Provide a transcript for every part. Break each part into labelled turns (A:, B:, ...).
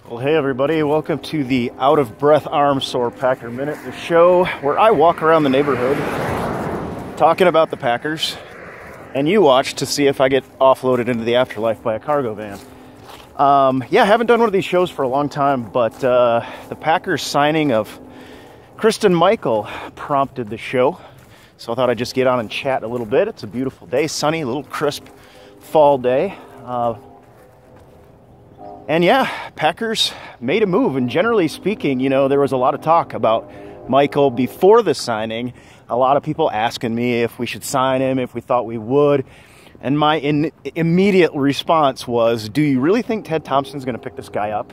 A: Well, hey everybody, welcome to the Out of Breath Arm Sore Packer Minute, the show where I walk around the neighborhood talking about the Packers, and you watch to see if I get offloaded into the afterlife by a cargo van. Yeah, I haven't done one of these shows for a long time, but the Packers signing of Kristen Michael prompted the show, so I thought I'd just get on and chat a little bit. It's a beautiful day, sunny, a little crisp fall day. And yeah, Packers made a move, and generally speaking, you know, there was a lot of talk about Michael before the signing. A lot of people asking me if we should sign him, if we thought we would. And my immediate response was, do you really think Ted Thompson's going to pick this guy up?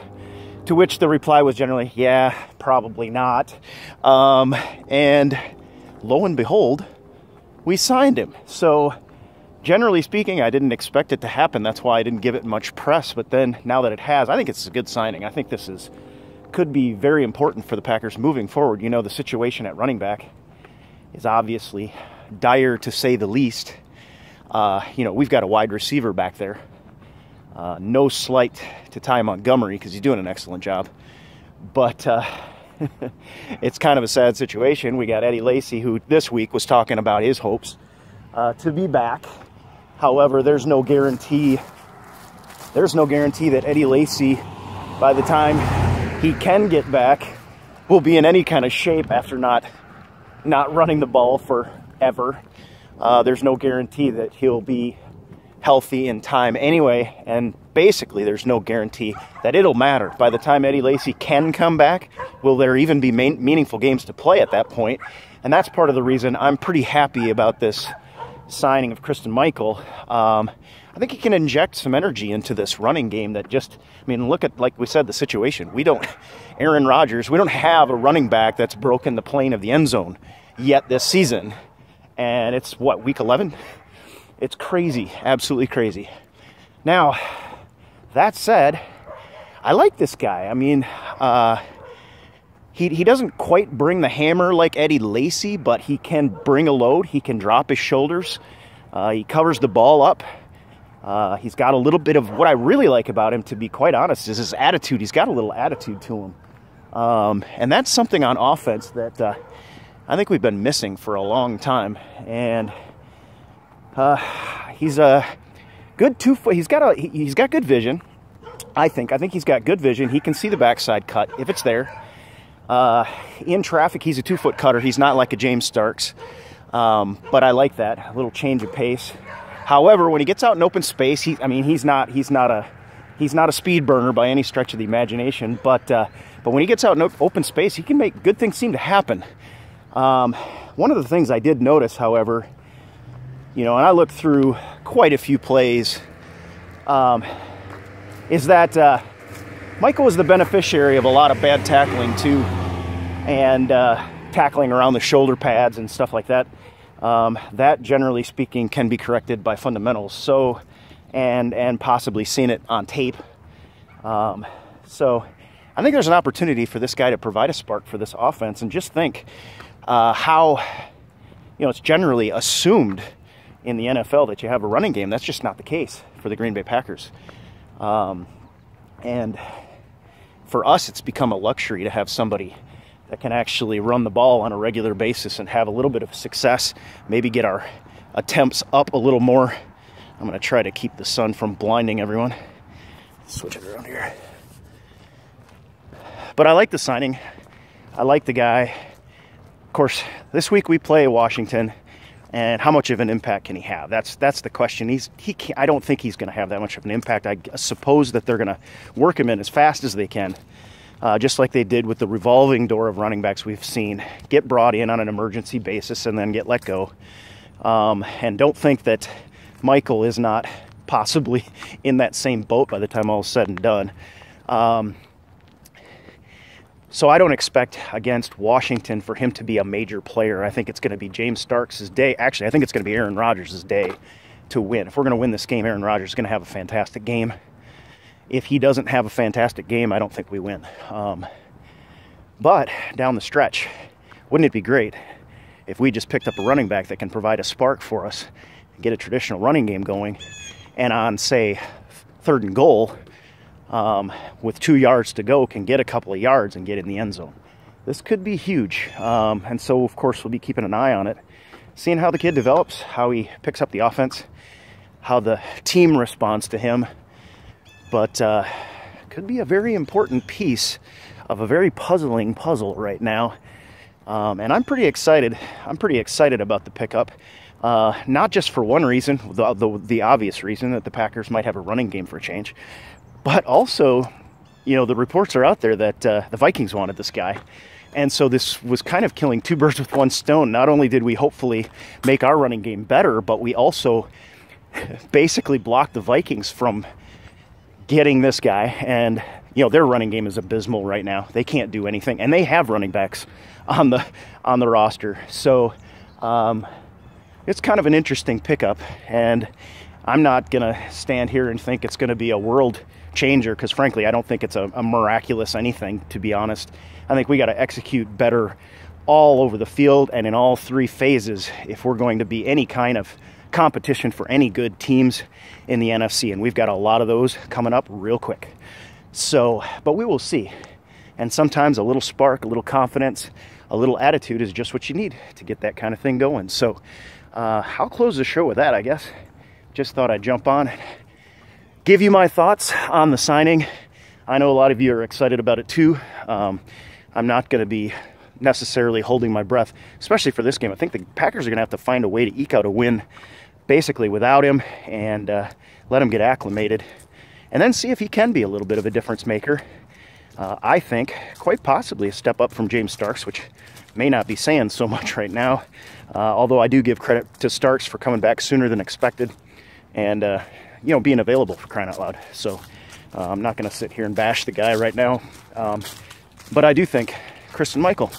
A: To which the reply was generally, yeah, probably not. And lo and behold, we signed him. So generally speaking, I didn't expect it to happen. That's why I didn't give it much press. But then, now that it has, I think it's a good signing. I think this could be very important for the Packers moving forward. You know, the situation at running back is obviously dire, to say the least. You know, we've got a wide receiver back there. No slight to Ty Montgomery, because he's doing an excellent job. But it's kind of a sad situation. We got Eddie Lacy, who this week was talking about his hopes to be back. However, there's no guarantee that Eddie Lacy, by the time he can get back, will be in any kind of shape after not running the ball forever. There's no guarantee that he'll be healthy in time anyway, and basically there's no guarantee that it'll matter. By the time Eddie Lacy can come back, will there even be meaningful games to play at that point? And that's part of the reason I'm pretty happy about this signing of Kristen Michael. I think he can inject some energy into this running game that just, I mean, look at, like we said, the situation. Aaron Rodgers, we don't have a running back that's broken the plane of the end zone yet this season. And it's, what, week 11? It's crazy, absolutely crazy. Now, that said, I like this guy. I mean, he doesn't quite bring the hammer like Eddie Lacy, but he can bring a load. He can drop his shoulders. He covers the ball up. He's got a little bit of, what I really like about him, to be quite honest, is his attitude. He's got a little attitude to him. And that's something on offense that I think we've been missing for a long time. And he's a good 2 foot. He's got good vision. I think he's got good vision. He can see the backside cut if it's there. In traffic, he's a 2 foot cutter. He's not like a James Starks, but I like that, a little change of pace. However, when he gets out in open space, he's not a speed burner by any stretch of the imagination. But when he gets out in open space, he can make good things seem to happen. One of the things I did notice, however, you know, and I looked through quite a few plays, is that Michael was the beneficiary of a lot of bad tackling too, and tackling around the shoulder pads and stuff like that. That, generally speaking, can be corrected by fundamentals. So, and possibly seen it on tape. So, I think there's an opportunity for this guy to provide a spark for this offense. And just think how, you know, it's generally assumed in the NFL that you have a running game. That's just not the case for the Green Bay Packers. And for us, it's become a luxury to have somebody that can actually run the ball on a regular basis and have a little bit of success, maybe get our attempts up a little more. I'm going to try to keep the sun from blinding everyone. Switch it around here. But I like the signing. I like the guy. Of course, this week we play Washington, and how much of an impact can he have? That's the question. I don't think he's going to have that much of an impact. I suppose that they're going to work him in as fast as they can, just like they did with the revolving door of running backs we've seen. Get brought in on an emergency basis and then get let go. And don't think that Michael is not possibly in that same boat by the time all is said and done. So I don't expect against Washington for him to be a major player. I think it's going to be James Starks' day. Actually, I think it's going to be Aaron Rodgers' day to win. If we're going to win this game, Aaron Rodgers is going to have a fantastic game. If he doesn't have a fantastic game, I don't think we win. But down the stretch, wouldn't it be great if we just picked up a running back that can provide a spark for us, get a traditional running game going, and on, say, 3rd and goal, with 2 yards to go can get a couple of yards and get in the end zone. This could be huge. And so, of course, we'll be keeping an eye on it, seeing how the kid develops, how he picks up the offense, how the team responds to him. But could be a very important piece of a very puzzling puzzle right now. And I'm pretty excited. I'm pretty excited about the pickup. Not just for one reason, the obvious reason that the Packers might have a running game for a change, but also, you know, the reports are out there that the Vikings wanted this guy. And so this was kind of killing 2 birds with 1 stone. Not only did we hopefully make our running game better, but we also basically blocked the Vikings from getting this guy. And, you know, their running game is abysmal right now. They can't do anything. And they have running backs on the roster. So it's kind of an interesting pickup. And I'm not going to stand here and think it's going to be a world changer, because frankly, I don't think it's a miraculous anything, to be honest. I think we got to execute better all over the field and in all 3 phases if we're going to be any kind of competition for any good teams in the NFC. And we've got a lot of those coming up real quick. So, but we will see. And sometimes a little spark, a little confidence, a little attitude is just what you need to get that kind of thing going. So I'll close the show with that, I guess. Just thought I'd jump on and give you my thoughts on the signing. I know a lot of you are excited about it too. I'm not going to be necessarily holding my breath, especially for this game. I think the Packers are going to have to find a way to eke out a win basically without him, and let him get acclimated, and then see if he can be a little bit of a difference maker. I think quite possibly a step up from James Starks, which may not be saying so much right now, although I do give credit to Starks for coming back sooner than expected and you know, being available, for crying out loud. So I'm not going to sit here and bash the guy right now, but I do think Christine Michael,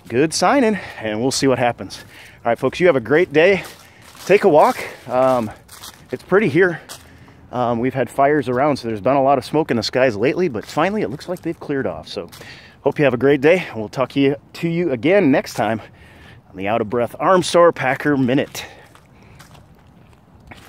A: good signing, and we'll see what happens. All right, folks, you have a great day. Take a walk. It's pretty here. We've had fires around, so there's been a lot of smoke in the skies lately, but finally it looks like they've cleared off. So hope you have a great day. We'll talk to you again next time on the Out of Breath Arm Sore Packer Minute.